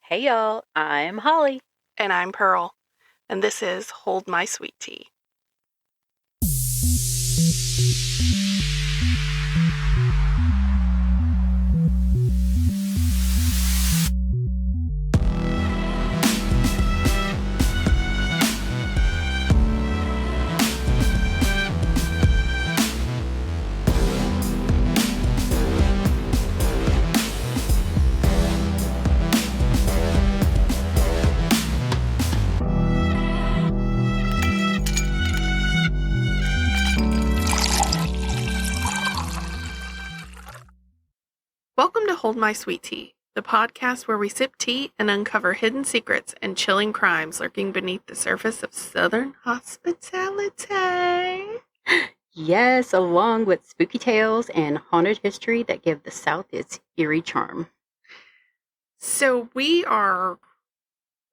Hey y'all, I'm Holly. And I'm Pearl, and this is Hold My Sweet Tea. Welcome to Hold My Sweet Tea, the podcast where we sip tea and uncover hidden secrets and chilling crimes lurking beneath the surface of Southern hospitality. Yes, along with spooky tales and haunted history that give the South its eerie charm. So we are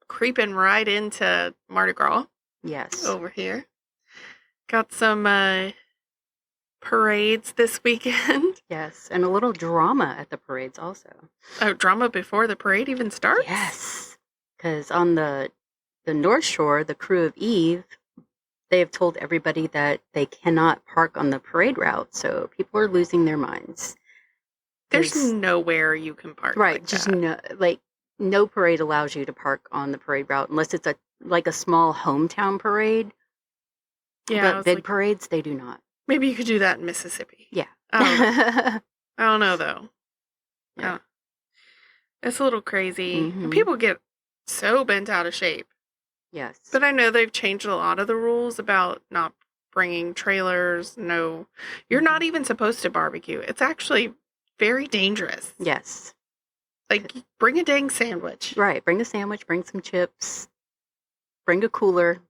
creeping right into Mardi Gras. Yes. Over here. Got some parades this weekend. Yes, and a little drama at the parades also. Oh, drama before the parade even starts? Yes, because on the North Shore, the crew of Eve, they have told everybody that they cannot park on the parade route, so people are losing their minds. There's nowhere you can park. Right, like just that. no parade allows you to park on the parade route unless it's a small hometown parade. Yeah, but big parades, they do not. Maybe you could do that in Mississippi. Yeah. I don't know, though. Yeah. It's a little crazy. Mm-hmm. And people get so bent out of shape. Yes. But I know they've changed a lot of the rules about not bringing trailers. No, you're not even supposed to barbecue. It's actually very dangerous. Yes. Like, bring a dang sandwich. Right. Bring a sandwich, bring some chips, bring a cooler.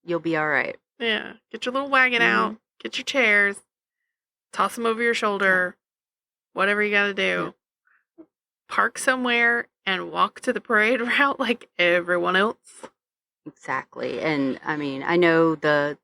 You'll be all right. Yeah. Get your little wagon out. Get your chairs. Toss them over your shoulder. Whatever you got to do. Yeah. Park somewhere and walk to the parade route like everyone else. Exactly. And, I mean, I know the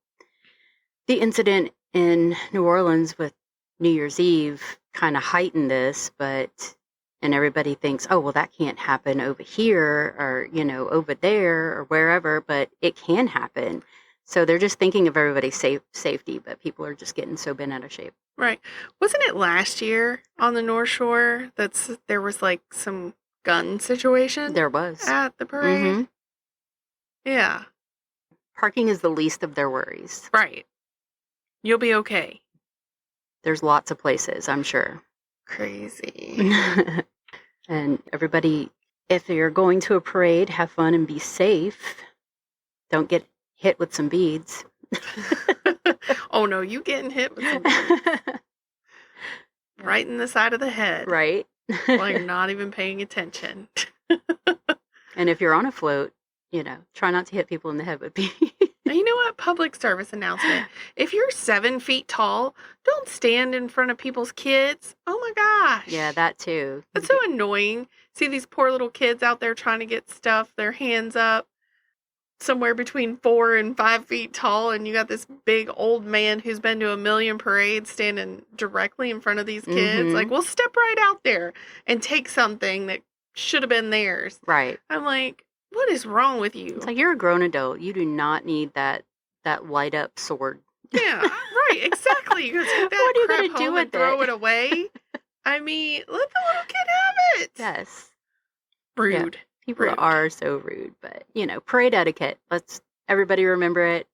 incident in New Orleans with New Year's Eve kind of heightened this, and everybody thinks, oh, well, that can't happen over here or, over there or wherever, but it can happen. So they're just thinking of everybody's safety, but people are just getting so bent out of shape. Right. Wasn't it last year on the North Shore there was like some gun situation? There was. At the parade? Mm-hmm. Yeah. Parking is the least of their worries. Right. You'll be okay. There's lots of places, I'm sure. Crazy. And everybody, if you're going to a parade, have fun and be safe. Don't get hit with some beads. Oh no, you getting hit with some beads. Right in the side of the head. Right. While you're not even paying attention. And if you're on a float, try not to hit people in the head with beads. Now, you know what? Public service announcement. If you're 7 feet tall, don't stand in front of people's kids. Oh my gosh. Yeah, that too. That's so annoying. See these poor little kids out there trying to get stuff, their hands up, somewhere between 4 and 5 feet tall, and you got this big old man who's been to a million parades standing directly in front of these kids. Mm-hmm. Like, well, step right out there and take something that should have been theirs. Right. I'm like, what is wrong with you? It's like, you're a grown adult. You do not need that light up sword. Yeah, right, exactly. You can take that what are you crap gonna do home with and throw it away. I mean, let the little kid have it. Yes. Rude. Yeah. People are so rude, but parade etiquette. Let's everybody remember it.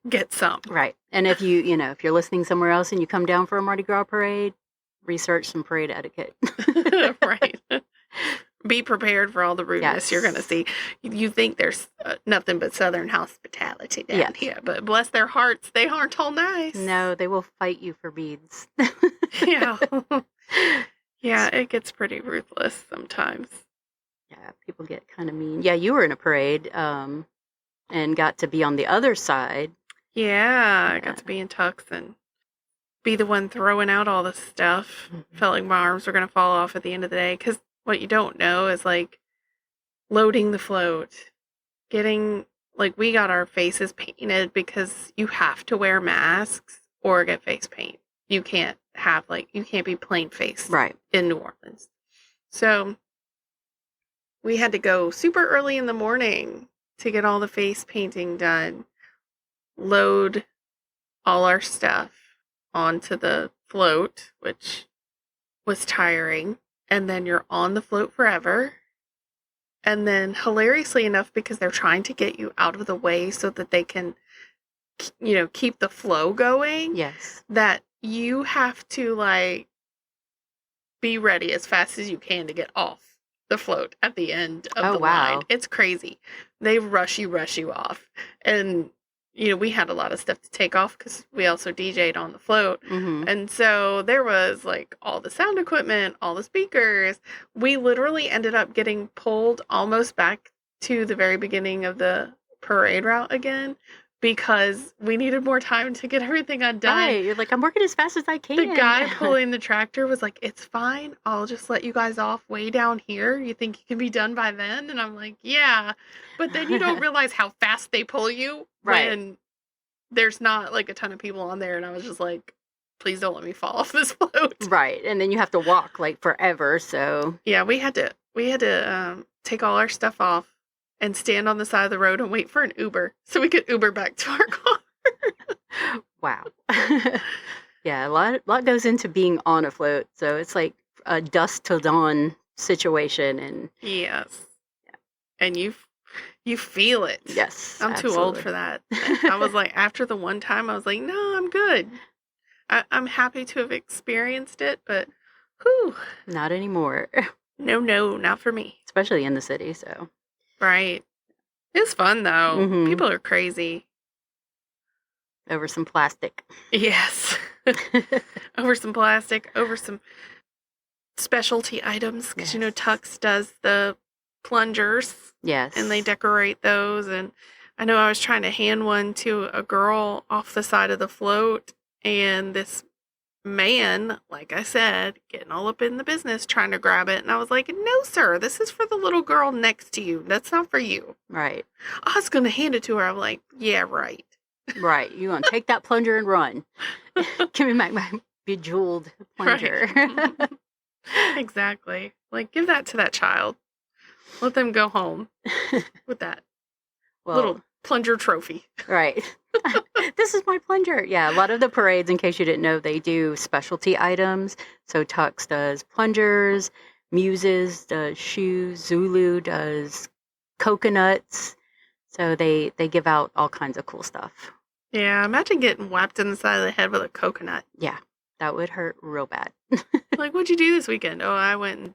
Get some. Right. And if if you're listening somewhere else and you come down for a Mardi Gras parade, research some parade etiquette. Right. Be prepared for all the rudeness you're going to see. You think there's nothing but Southern hospitality down here, but bless their hearts, they aren't all nice. No, they will fight you for beads. Yeah. Yeah, it gets pretty ruthless sometimes. Yeah, people get kind of mean. Yeah, you were in a parade and got to be on the other side. Yeah, I got to be in tux and be the one throwing out all the stuff. Mm-hmm. Felt like my arms were going to fall off at the end of the day, because what you don't know is, like, loading the float, getting, like, we got our faces painted because you have to wear masks or get face paint. You can't be plain face. Right. In New Orleans. So we had to go super early in the morning to get all the face painting done, load all our stuff onto the float, which was tiring, and then you're on the float forever. And then, hilariously enough, because they're trying to get you out of the way so that they can, keep the flow going. Yes. That you have to, be ready as fast as you can to get off the float at the end of the line. It's crazy. They rush you off. And, we had a lot of stuff to take off because we also DJ'd on the float. Mm-hmm. And so there was all the sound equipment, all the speakers. We literally ended up getting pulled almost back to the very beginning of the parade route again because we needed more time to get everything undone. Right. You're like, I'm working as fast as I can. The guy pulling the tractor was like, it's fine. I'll just let you guys off way down here. You think you can be done by then? And I'm like, yeah. But then you don't realize how fast they pull you when there's not a ton of people on there. And I was just like, please don't let me fall off this float. Right. And then you have to walk forever. So yeah, we had to take all our stuff off and stand on the side of the road and wait for an Uber so we could Uber back to our car. Wow. Yeah, a lot goes into being on a float. So it's like a dusk till dawn situation. And yes. Yeah. And you feel it. Yes. I'm absolutely. too old for that. I was like, after the one time, I was like, no, I'm good. I'm happy to have experienced it, but whew. Not anymore. No, not for me. Especially in the city, so. Right. It's fun, though. Mm-hmm. People are crazy. Over some plastic. Yes. Over some plastic, over some specialty items. Because, Tux does the plungers. Yes. And they decorate those. And I know I was trying to hand one to a girl off the side of the float. And this man, like I said, getting all up in the business, trying to grab it. And I was like, no, sir, this is for the little girl next to you. That's not for you. Right. I was going to hand it to her. I'm like, yeah, right. Right. You want to take that plunger and run. Give me my bejeweled plunger. Right. Exactly. Give that to that child. Let them go home with that little plunger trophy. Right. This is my plunger. Yeah, a lot of the parades, in case you didn't know, they do specialty items. So Tux does plungers, Muses does shoes, Zulu does coconuts. So they give out all kinds of cool stuff. Yeah, imagine getting whacked in the side of the head with a coconut. Yeah, that would hurt real bad. What'd you do this weekend? Oh, I went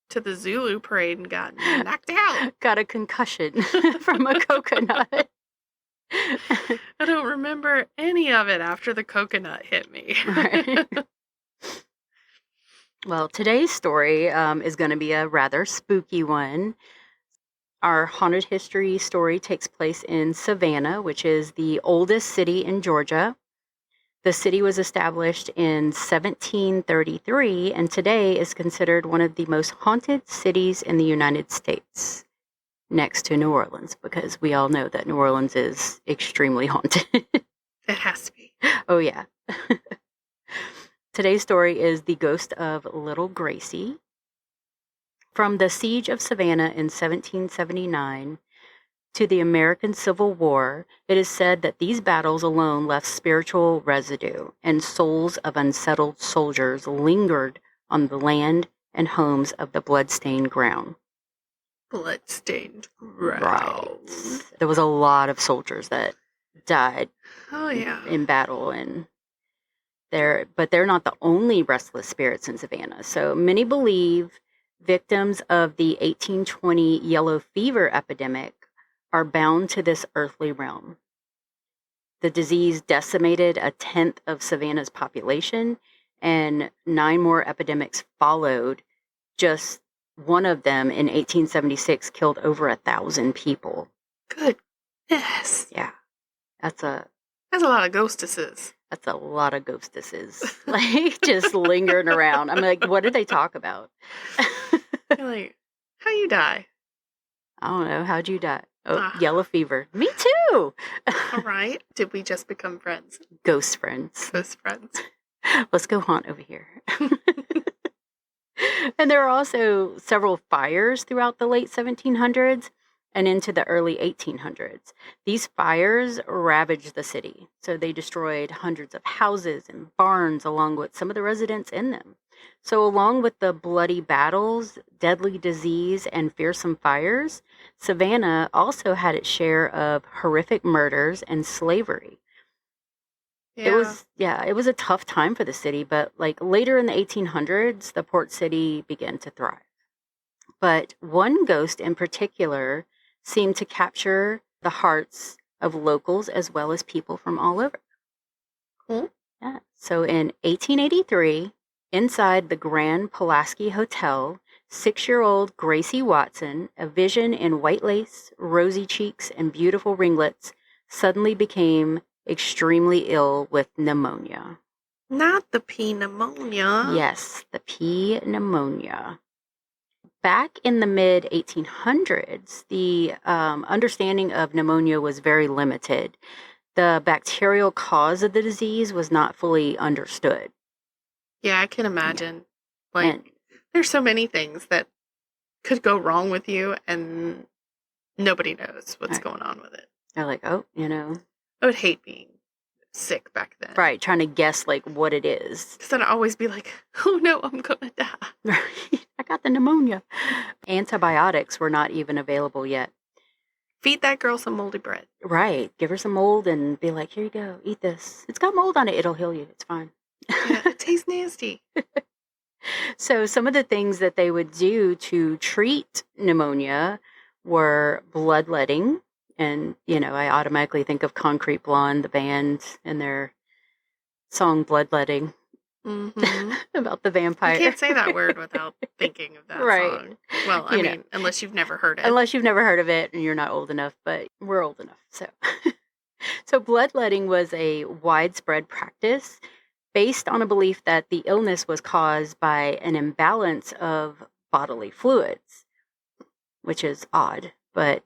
to the Zulu parade and got knocked out. Got a concussion from a coconut. I don't remember any of it after the coconut hit me. Right. Well, today's story is going to be a rather spooky one. Our haunted history story takes place in Savannah, which is the oldest city in Georgia. The city was established in 1733 and today is considered one of the most haunted cities in the United States, next to New Orleans, because we all know that New Orleans is extremely haunted. It has to be. Oh, yeah. Today's story is the ghost of Little Gracie. From the siege of Savannah in 1779 to the American Civil War, it is said that these battles alone left spiritual residue, and souls of unsettled soldiers lingered on the land and homes of the blood-stained ground. Blood-stained ground. Right. There was a lot of soldiers that died in battle, and they're not the only restless spirits in Savannah. So many believe victims of the 1820 yellow fever epidemic are bound to this earthly realm. The disease decimated a tenth of Savannah's population, and 9 more epidemics followed. Just one of them in 1876 killed over 1,000 people. Goodness. Yeah. That's a lot of ghostesses. That's a lot of ghostesses. Just lingering around. I'm like, what did they talk about? You're like, how you die? I don't know. How'd you die? Oh, yellow fever. Me too. All right. Did we just become friends? Ghost friends. Ghost friends. Let's go haunt over here. And there were also several fires throughout the late 1700s and into the early 1800s. These fires ravaged the city, so they destroyed hundreds of houses and barns along with some of the residents in them. So, along with the bloody battles, deadly disease, and fearsome fires, Savannah also had its share of horrific murders and slavery. Yeah. It was a tough time for the city, but like later in the 1800s, the port city began to thrive. But one ghost in particular seemed to capture the hearts of locals as well as people from all over. Cool. Yeah. So in 1883, inside the Grand Pulaski Hotel, 6-year-old Gracie Watson, a vision in white lace, rosy cheeks, and beautiful ringlets, suddenly became extremely ill with pneumonia. Not the pneumonia. Yes, the pneumonia. Back in the mid 1800s, the understanding of pneumonia was very limited. The bacterial cause of the disease was not fully understood. Yeah, I can imagine. There's so many things that could go wrong with you, and nobody knows what's going on with it. They're like, oh, I would hate being sick back then. Right, trying to guess like what it is. Because then I'd always be like, oh no, I'm gonna die. Right, I got the pneumonia. Antibiotics were not even available yet. Feed that girl some moldy bread. Right, give her some mold and be like, here you go, eat this. It's got mold on it, it'll heal you, it's fine. Yeah, it tastes nasty. So some of the things that they would do to treat pneumonia were bloodletting. And, I automatically think of Concrete Blonde, the band, and their song Bloodletting. Mm-hmm. About the vampire. You can't say that word without thinking of that song. Well, I mean, unless you've never heard it. Unless you've never heard of it and you're not old enough, but we're old enough. So bloodletting was a widespread practice based on a belief that the illness was caused by an imbalance of bodily fluids, which is odd, but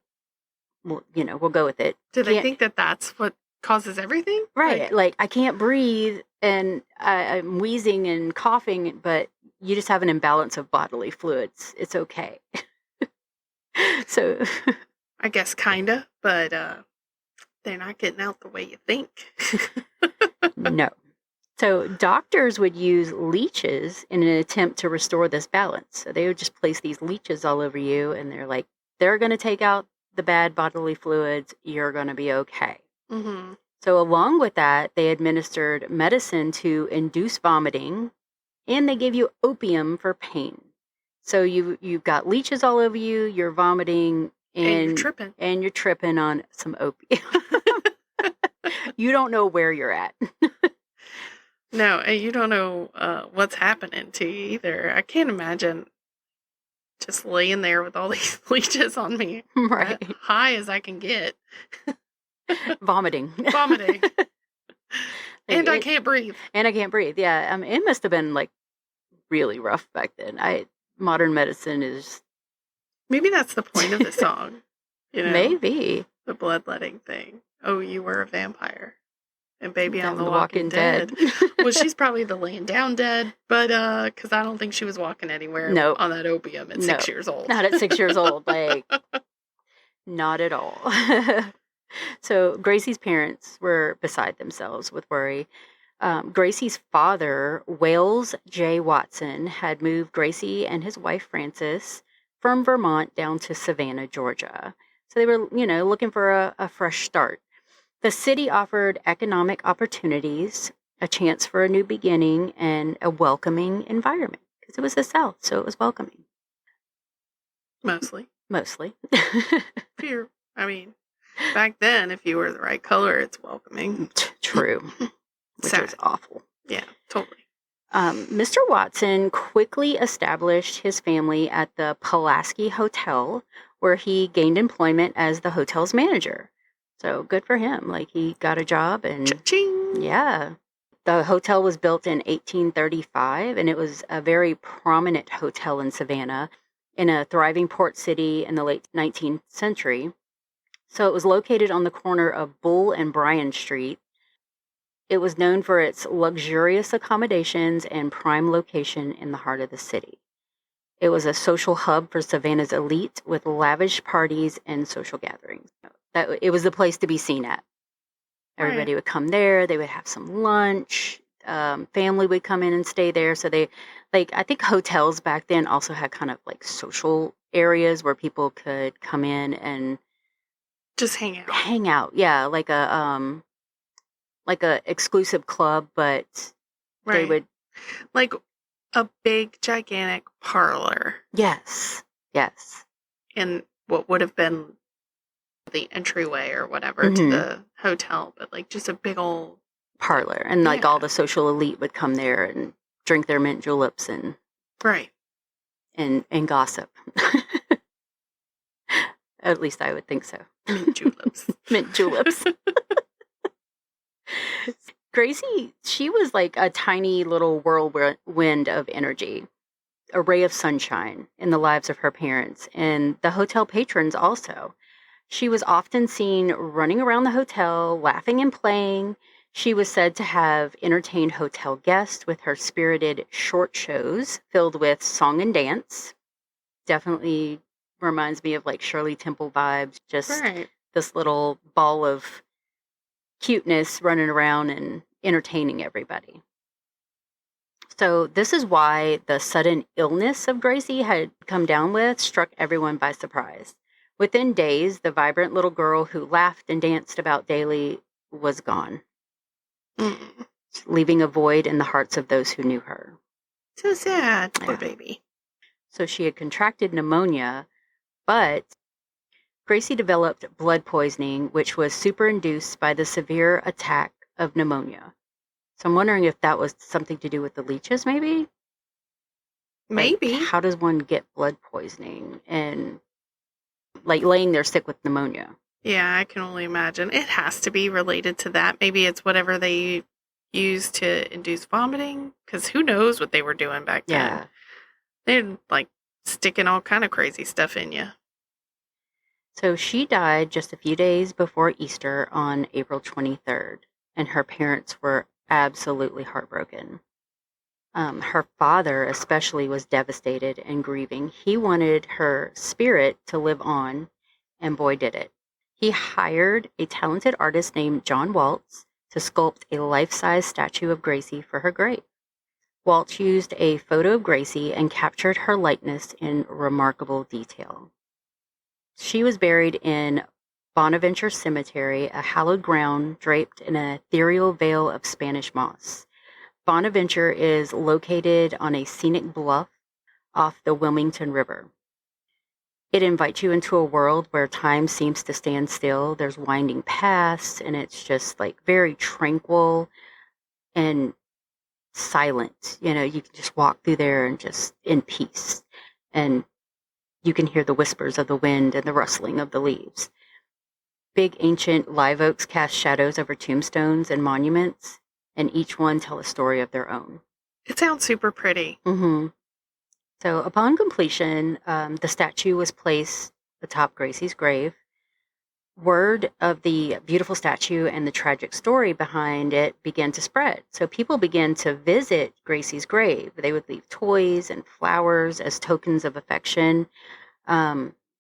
we'll go with it. Do they think that that's what causes everything? Right. Like I can't breathe and I'm wheezing and coughing, but you just have an imbalance of bodily fluids. It's okay. So I guess kinda, but they're not getting out the way you think. No. So doctors would use leeches in an attempt to restore this balance. So they would just place these leeches all over you and they're going to take out the bad bodily fluids, you're going to be okay. Mm-hmm. So along with that, they administered medicine to induce vomiting, and they give you opium for pain. So you've got leeches all over you, you're vomiting, and you're tripping on some opium. You don't know where you're at. No, and you don't know what's happening to you either. I can't imagine just laying there with all these leeches on me. Right. High as I can get. Vomiting. And I can't breathe. Yeah. It must have been really rough back then. Modern medicine is. Maybe that's the point of the song. Maybe. The bloodletting thing. Oh, you were a vampire. And baby, I'm the walking dead. Well, she's probably the laying down dead, but because I don't think she was walking anywhere on that opium at 6 years old. Not at 6 years old. Not at all. So Gracie's parents were beside themselves with worry. Gracie's father, Wales J. Watson, had moved Gracie and his wife Frances from Vermont down to Savannah, Georgia. So they were, looking for a fresh start. The city offered economic opportunities, a chance for a new beginning, and a welcoming environment because it was the South, so it was welcoming. Mostly. Back then, if you were the right color, it's welcoming. True. Which is awful. Yeah, totally. Mr. Watson quickly established his family at the Pulaski Hotel, where he gained employment as the hotel's manager. So good for him. He got a job and Cha-ching! Yeah. The hotel was built in 1835 and it was a very prominent hotel in Savannah in a thriving port city in the late 19th century. So it was located on the corner of Bull and Bryan Street. It was known for its luxurious accommodations and prime location in the heart of the city. It was a social hub for Savannah's elite with lavish parties and social gatherings. It was the place to be seen at. Everybody would come there. They would have some lunch. Family would come in and stay there. So I think hotels back then also had kind of like social areas where people could come in and just hang out. Hang out, yeah, like a exclusive club, but they would like a big gigantic parlor. Yes. In what would have been the entryway or whatever to the hotel, but like just a big old parlor, and like all the social elite would come there and drink their mint juleps and and gossip. At least I would think so. Mint juleps. Mint juleps. Gracie, she was like a tiny little whirlwind of energy, a ray of sunshine in the lives of her parents and the hotel patrons also. She was often seen running around the hotel, laughing and playing. She was said to have entertained hotel guests with her spirited short shows filled with song and dance. Definitely reminds me of like Shirley Temple vibes, just this little ball of cuteness running around and entertaining everybody. So this is why the sudden illness of Gracie had come down with struck everyone by surprise. Within days, the vibrant little girl who laughed and danced about daily was gone, leaving a void in the hearts of those who knew her. So sad, poor baby. So she had contracted pneumonia, but Gracie developed blood poisoning, which was superinduced by the severe attack of pneumonia. So I'm wondering if that was something to do with the leeches, maybe? Maybe. Like, how does one get blood poisoning and like laying there sick with pneumonia? Yeah, I can only imagine. It has to be related to that. Maybe it's whatever they use to induce vomiting, because who knows what they were doing back then. Yeah. They're like sticking all kind of crazy stuff in you. So she died just a few days before Easter on April 23rd, and her parents were absolutely heartbroken. Her father especially was devastated and grieving. He wanted her spirit to live on, and boy did it. He hired a talented artist named John Waltz to sculpt a life-size statue of Gracie for her grave. Waltz used a photo of Gracie and captured her likeness in remarkable detail. She was buried in Bonaventure Cemetery, a hallowed ground draped in an ethereal veil of Spanish moss. Bonaventure is located on a scenic bluff off the Wilmington River. It invites you into a world where time seems to stand still. There's winding paths, and it's just like very tranquil and silent. You know, you can just walk through there and just in peace. And you can hear the whispers of the wind and the rustling of the leaves. Big ancient live oaks cast shadows over tombstones and monuments, and each one tell a story of their own. It sounds super pretty. Mm-hmm. So upon completion, the statue was placed atop Gracie's grave. Word of the beautiful statue and the tragic story behind it began to spread. So people began to visit Gracie's grave. They would leave toys and flowers as tokens of affection.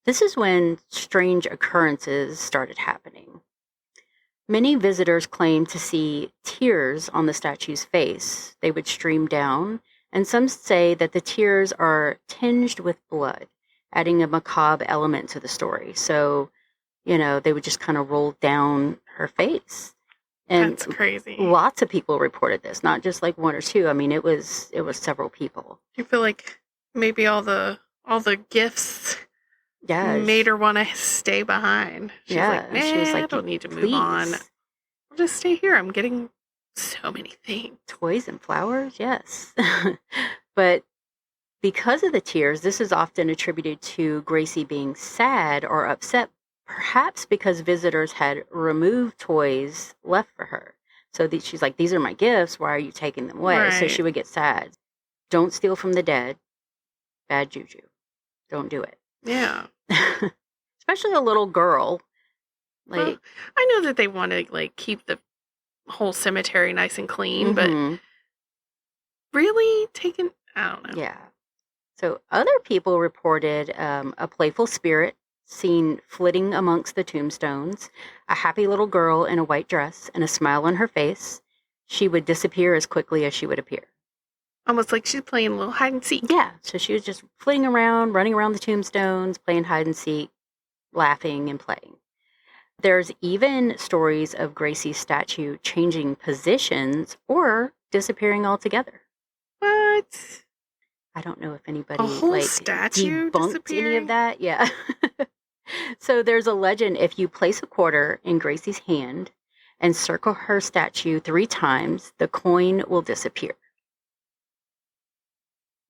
This is when strange occurrences started happening. Many visitors claimed to see tears on the statue's face. They would stream down, and some say that the tears are tinged with blood, adding a macabre element to the story. So, you know, they would just kind of roll down her face. And that's crazy. Lots of people reported this, not just like one or two. I mean, it was several people. You feel like maybe all the gifts made her want to stay behind. She's like, nah, she was like, I don't need to move on. I'll just stay here. I'm getting so many things. Toys and flowers, yes. But because of the tears, this is often attributed to Gracie being sad or upset, perhaps because visitors had removed toys left for her. So she's like, these are my gifts. Why are you taking them away? Right. So she would get sad. Don't steal from the dead. Bad juju. Don't do it. Yeah. Especially a little girl. Like, well, I know that they want to like keep the whole cemetery nice and clean, but really taking, I don't know. Yeah. So other people reported a playful spirit seen flitting amongst the tombstones, a happy little girl in a white dress and a smile on her face. She would disappear as quickly as she would appear. Almost like she's playing a little hide and seek. Yeah, so she was just flitting around, running around the tombstones, playing hide and seek, laughing and playing. There's even stories of Gracie's statue changing positions or disappearing altogether. What? I don't know if anybody A whole statue debunked any of that. Yeah. So there's a legend: if you place a quarter in Gracie's hand and circle her statue 3 times, the coin will disappear.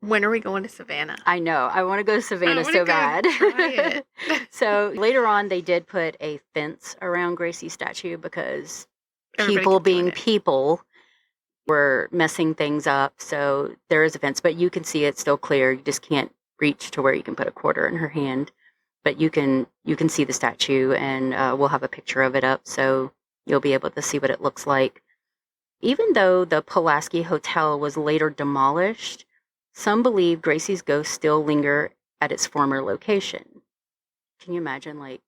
When are we going to Savannah? I know. I want to go to Savannah so bad. Try it. So later on, they did put a fence around Gracie's statue because Everybody people kept doing being it. people were messing things up. So there is a fence, but you can see it still clear. You just can't reach to where you can put a quarter in her hand. But you can see the statue, and we'll have a picture of it up, so you'll be able to see what it looks like. Even though the Pulaski Hotel was later demolished, some believe Gracie's ghosts still linger at its former location. Can you imagine, like,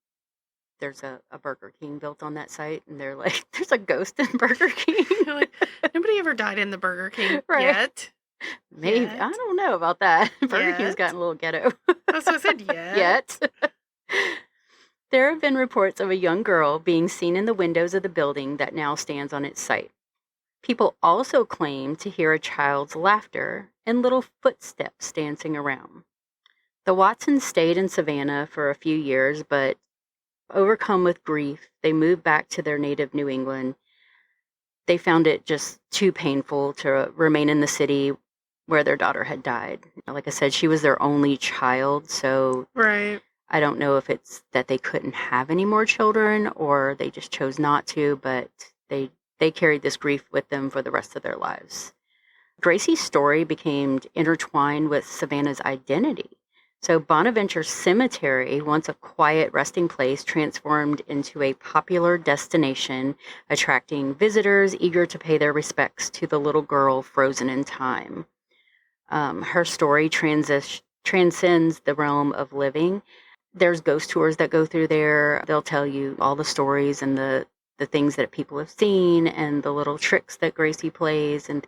there's a Burger King built on that site, and they're like, there's a ghost in Burger King? Like, nobody ever died in the Burger King Right. yet. Maybe. Yet. I don't know about that. Burger King's Yet. gotten a little ghetto. That's what I said, yet. There have been reports of a young girl being seen in the windows of the building that now stands on its site. People also claim to hear a child's laughter and little footsteps dancing around. The Watsons stayed in Savannah for a few years, but overcome with grief, they moved back to their native New England. They found it just too painful to remain in the city where their daughter had died. Like I said, she was their only child, so Right. I don't know if it's that they couldn't have any more children or they just chose not to, but they carried this grief with them for the rest of their lives. Gracie's story became intertwined with Savannah's identity. So Bonaventure Cemetery, once a quiet resting place, transformed into a popular destination, attracting visitors eager to pay their respects to the little girl frozen in time. Her story transcends the realm of living. There's ghost tours that go through there. They'll tell you all the stories and the things that people have seen and the little tricks that Gracie plays. And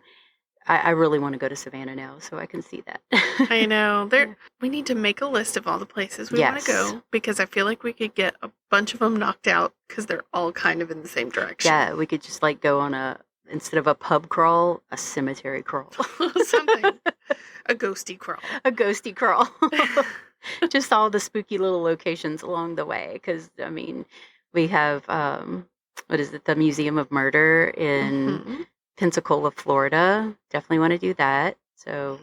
I really want to go to Savannah now so I can see that. I know. We need to make a list of all the places we want Yes. to go, because I feel like we could get a bunch of them knocked out because they're all kind of in the same direction. Yeah, we could just like go on instead of a pub crawl, a cemetery crawl. Something. A ghosty crawl. A ghosty crawl. Just all the spooky little locations along the way. Because, I mean, we have, what is it, the Museum of Murder in Mhm. Pensacola, Florida. Definitely want to do that. So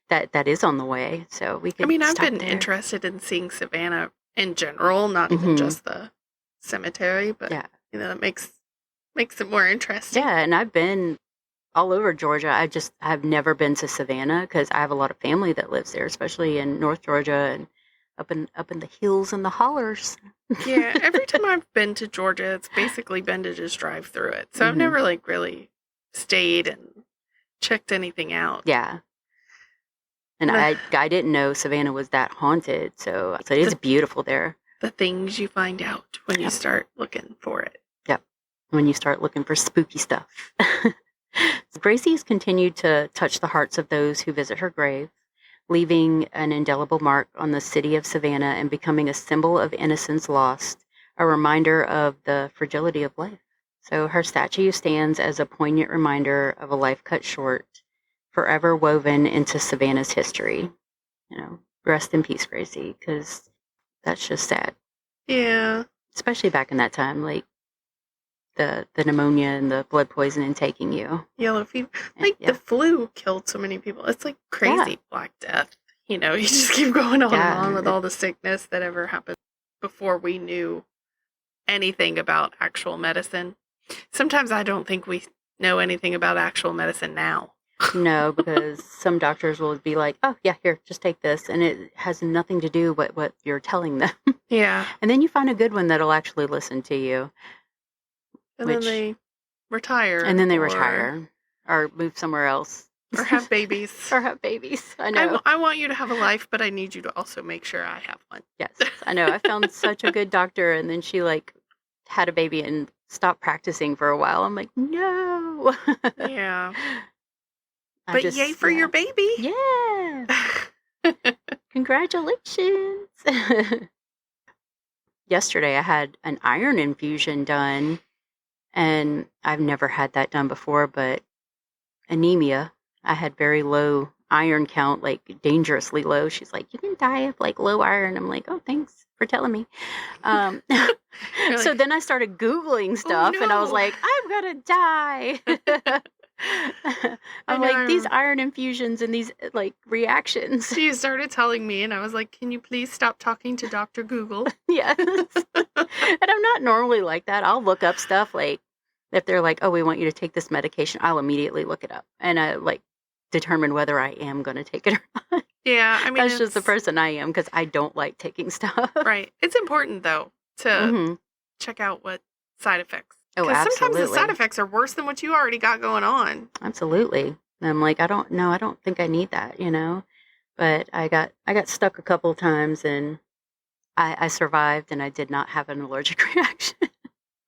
that is on the way. So we could I mean, I've stop been there. interested in seeing Savannah in general, not even Mhm. just the cemetery, but Yeah. you know, that makes it more interesting. Yeah, and I've been all over Georgia. I've never been to Savannah because I have a lot of family that lives there, especially in North Georgia and up in the hills and the hollers. Yeah, every time I've been to Georgia, it's basically been to just drive through it. So I've Mhm. never like really stayed and checked anything out. Yeah. And Nah. I didn't know Savannah was that haunted, so it's beautiful there. The things you find out when you Yep. start looking for it. When you start looking for spooky stuff. Gracie's continued to touch the hearts of those who visit her grave, leaving an indelible mark on the city of Savannah and becoming a symbol of innocence lost, a reminder of the fragility of life. So her statue stands as a poignant reminder of a life cut short, forever woven into Savannah's history. You know, rest in peace, Gracie, because that's just sad. Yeah. Especially back in that time, like the pneumonia and the blood poisoning taking you. Yellow fever. Like Yeah. the flu killed so many people. It's like crazy Yeah. Black Death. You know, you just keep going on Yeah. and on with all the sickness that ever happened before we knew anything about actual medicine. Sometimes I don't think we know anything about actual medicine now. No, because some doctors will be like, oh, yeah, here, just take this. And it has nothing to do with what you're telling them. Yeah. And then you find a good one that'll actually listen to you. And Which- then they retire. And then they or- retire or move somewhere else. Or have babies. Or have babies. I know. I want you to have a life, but I need you to also make sure I have one. Yes, I know. I found such a good doctor, and then she had a baby and stopped practicing for a while. I'm like, no. Yeah. But yay for your baby. Yeah. Congratulations. Yesterday I had an iron infusion done, and I've never had that done before, but anemia. I had very low iron count, like dangerously low. She's like, you can die of low iron. I'm like, oh, thanks for telling me. So then I started Googling stuff, and I was like, I'm going to die. I'm like, these iron infusions and these reactions. She started telling me, and I was like, can you please stop talking to Dr. Google? Yes. And I'm not normally like that. I'll look up stuff if they're like, oh, we want you to take this medication, I'll immediately look it up and determine whether I am going to take it or not. Yeah, I mean, that's just the person I am, because I don't like taking stuff. Right. It's important though to check out what side effects. Oh, because absolutely. sometimes the side effects are worse than what you already got going on. Absolutely. And I'm like, I don't think I need that, But I got stuck a couple of times, and I survived, and I did not have an allergic reaction.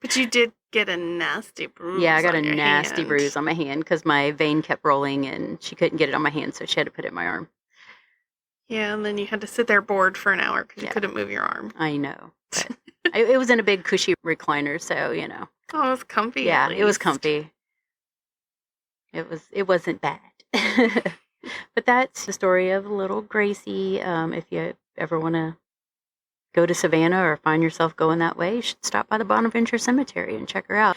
But you did get a nasty bruise. Yeah, I got a nasty bruise on my hand because my vein kept rolling, and she couldn't get it on my hand, so she had to put it in my arm. Yeah, and then you had to sit there bored for an hour because you couldn't move your arm. I know. But it was in a big cushy recliner, so Oh, it was comfy. Yeah, it was comfy. It wasn't bad. But that's the story of Little Gracie. If you ever want to go to Savannah or find yourself going that way, you should stop by the Bonaventure Cemetery and check her out.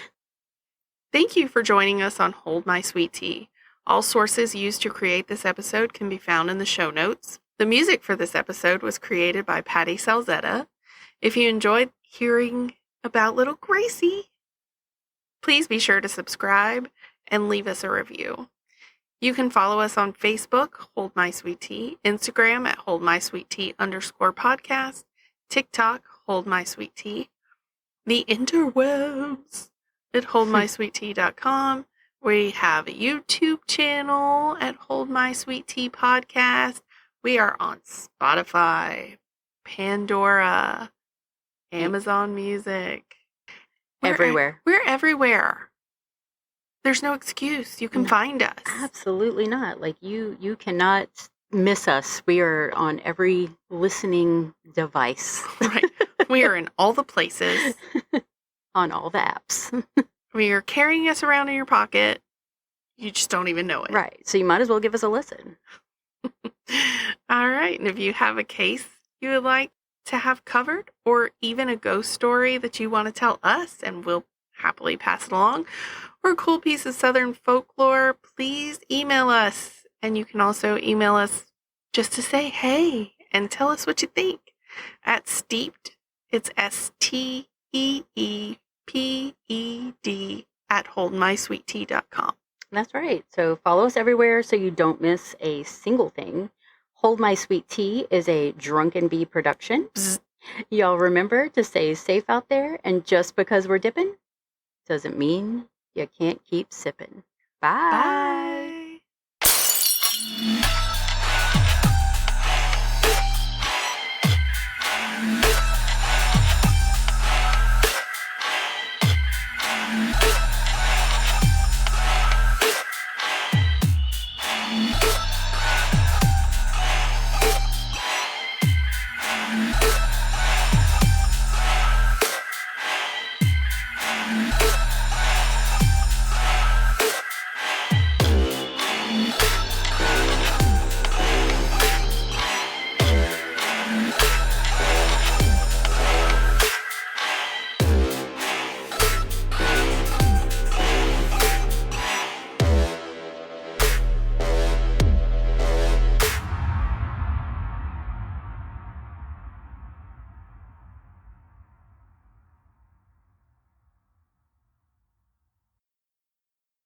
Thank you for joining us on Hold My Sweet Tea. All sources used to create this episode can be found in the show notes. The music for this episode was created by Patty Salzetta. If you enjoyed hearing about Little Gracie, please be sure to subscribe and leave us a review. You can follow us on Facebook, Hold My Sweet Tea, Instagram at @holdmysweettea_podcast, TikTok, Hold My Sweet Tea, the interwebs at holdmysweettea.com. We have a YouTube channel at Hold My Sweet Tea Podcast. We are on Spotify, Pandora, Amazon Music. Everywhere. We're everywhere. There's no excuse. You can find us. Absolutely not. You cannot miss us. We are on every listening device. Right. We are in all the places. On all the apps. We are carrying us around in your pocket. You just don't even know it. Right. So you might as well give us a listen. All right. And if you have a case you would like to have covered, or even a ghost story that you want to tell us, and we'll happily pass it along, or a cool piece of Southern folklore, please email us. And you can also email us just to say hey and tell us what you think at Steeped. It's STEEPED @holdmysweettea.com. That's right. So follow us everywhere so you don't miss a single thing. Hold My Sweet Tea is a Drunken Bee production. Bzz. Y'all remember to stay safe out there, and just because we're dipping doesn't mean you can't keep sipping. Bye. Bye.